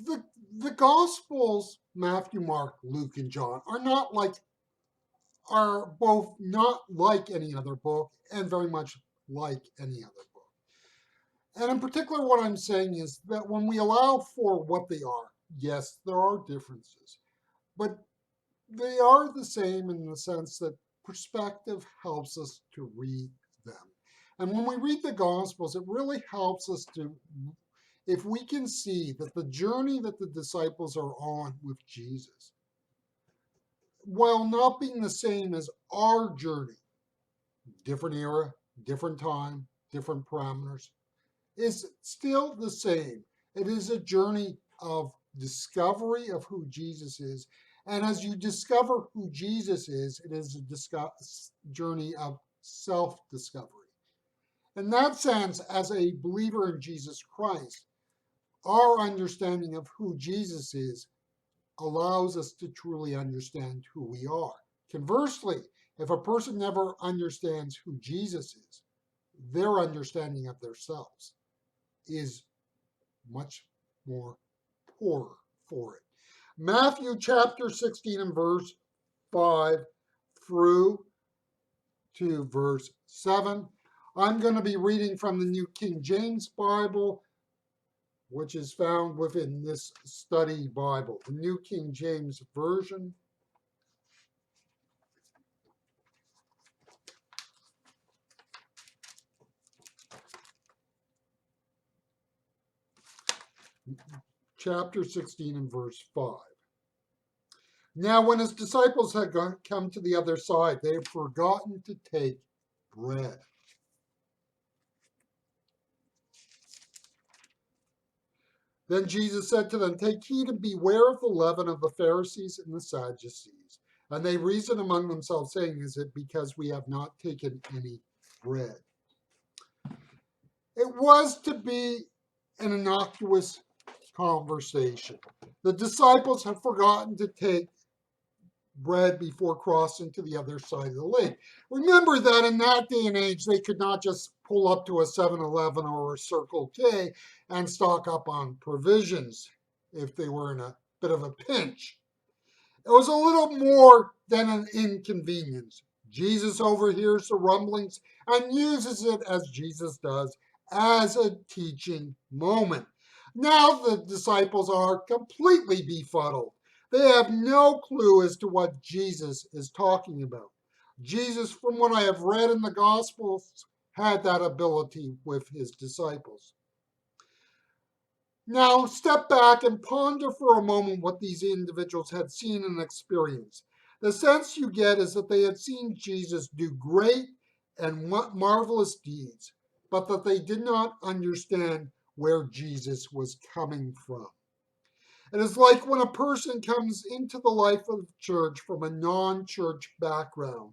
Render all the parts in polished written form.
the the Gospels, Matthew, Mark, Luke, and John, are both not like any other book and very much like any other book. And in particular, what I'm saying is that when we allow for what they are, yes, there are differences, but they are the same in the sense that perspective helps us to read them. And when we read the Gospels, it really helps us to, if we can see that the journey that the disciples are on with Jesus, while not being the same as our journey, different era, different time, different parameters, is still the same. It is a journey of discovery of who Jesus is. And as you discover who Jesus is, it is a journey of self discovery. In that sense, as a believer in Jesus Christ, our understanding of who Jesus is allows us to truly understand who we are. Conversely, if a person never understands who Jesus is, their understanding of themselves is much more poorer for it. Matthew chapter 16 and verse 5 through to verse 7. I'm going to be reading from the New King James Bible, which is found within this study Bible, the New King James Version. Chapter 16 and verse 5. Now, when his disciples had come to the other side, they had forgotten to take bread. Then Jesus said to them, take heed and beware of the leaven of the Pharisees and the Sadducees. And they reasoned among themselves, saying, is it because we have not taken any bread? It was to be an innocuous conversation. The disciples had forgotten to take bread before crossing to the other side of the lake. Remember that in that day and age, they could not just pull up to a 7-Eleven or a Circle K and stock up on provisions if they were in a bit of a pinch. It was a little more than an inconvenience. Jesus overhears the rumblings and uses it, as Jesus does, as a teaching moment. Now the disciples are completely befuddled. They have no clue as to what Jesus is talking about. Jesus, from what I have read in the Gospels, had that ability with his disciples. Now, step back and ponder for a moment what these individuals had seen and experienced. The sense you get is that they had seen Jesus do great and marvelous deeds, but that they did not understand where Jesus was coming from. It is like when a person comes into the life of the church from a non-church background,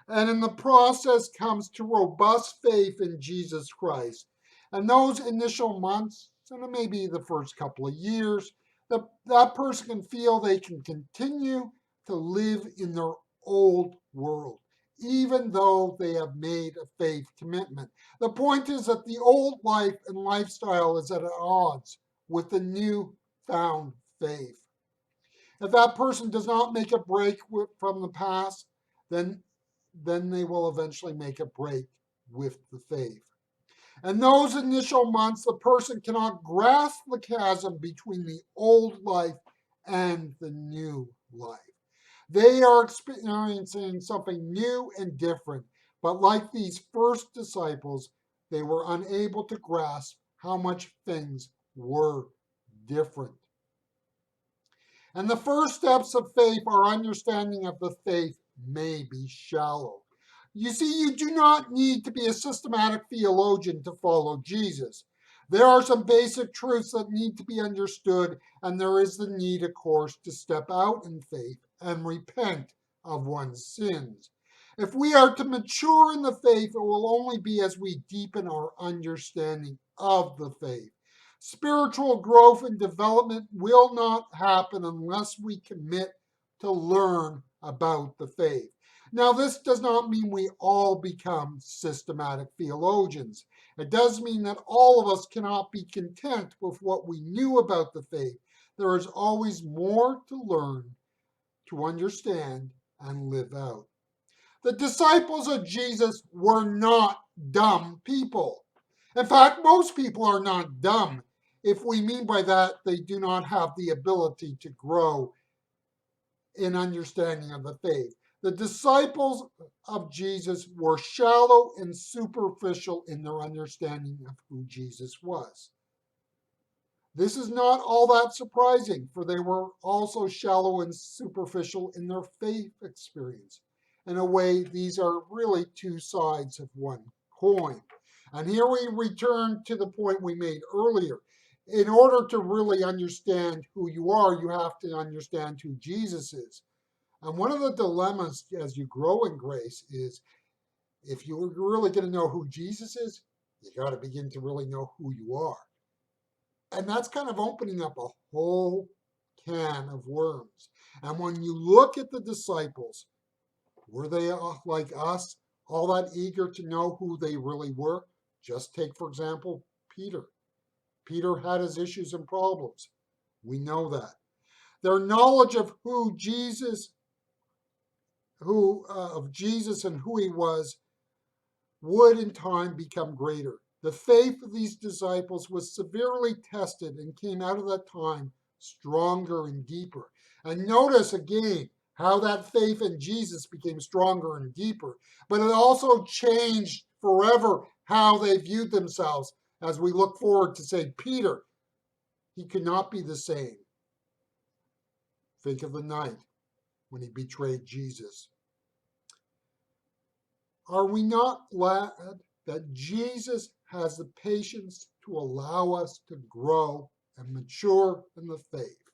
and in the process comes to robust faith in Jesus Christ. And those initial months, and maybe the first couple of years, that person can feel they can continue to live in their old world, even though they have made a faith commitment. The point is that the old life and lifestyle is at odds with the new found faith. If that person does not make a break from the past, then they will eventually make a break with the faith. In those initial months, the person cannot grasp the chasm between the old life and the new life. They are experiencing something new and different, but like these first disciples, they were unable to grasp how much things were different. And the first steps of faith, our understanding of the faith may be shallow. You see, you do not need to be a systematic theologian to follow Jesus. There are some basic truths that need to be understood, and there is the need, of course, to step out in faith and repent of one's sins. If we are to mature in the faith, it will only be as we deepen our understanding of the faith. Spiritual growth and development will not happen unless we commit to learn about the faith. Now, this does not mean we all become systematic theologians. It does mean that all of us cannot be content with what we knew about the faith, There is always more to learn, to understand, and live out. The disciples of Jesus were not dumb people. In fact, most people are not dumb. If we mean by that, they do not have the ability to grow in understanding of the faith. The disciples of Jesus were shallow and superficial in their understanding of who Jesus was. This is not all that surprising, for they were also shallow and superficial in their faith experience. In a way, these are really two sides of one coin. And here we return to the point we made earlier. In order to really understand who you are, you have to understand who Jesus is. And one of the dilemmas as you grow in grace is if you're really going to know who Jesus is, you got to begin to really know who you are. And that's kind of opening up a whole can of worms. And when you look at the disciples, were they like us, all that eager to know who they really were? Just take, for example, Peter. Peter had his issues and problems. We know that. Their knowledge of Jesus and who he was would in time become greater. The faith of these disciples was severely tested and came out of that time stronger and deeper. And notice again how that faith in Jesus became stronger and deeper, but it also changed forever how they viewed themselves as we look forward to say, Peter, he could not be the same. Think of the night when he betrayed Jesus. Are we not glad that Jesus has the patience to allow us to grow and mature in the faith?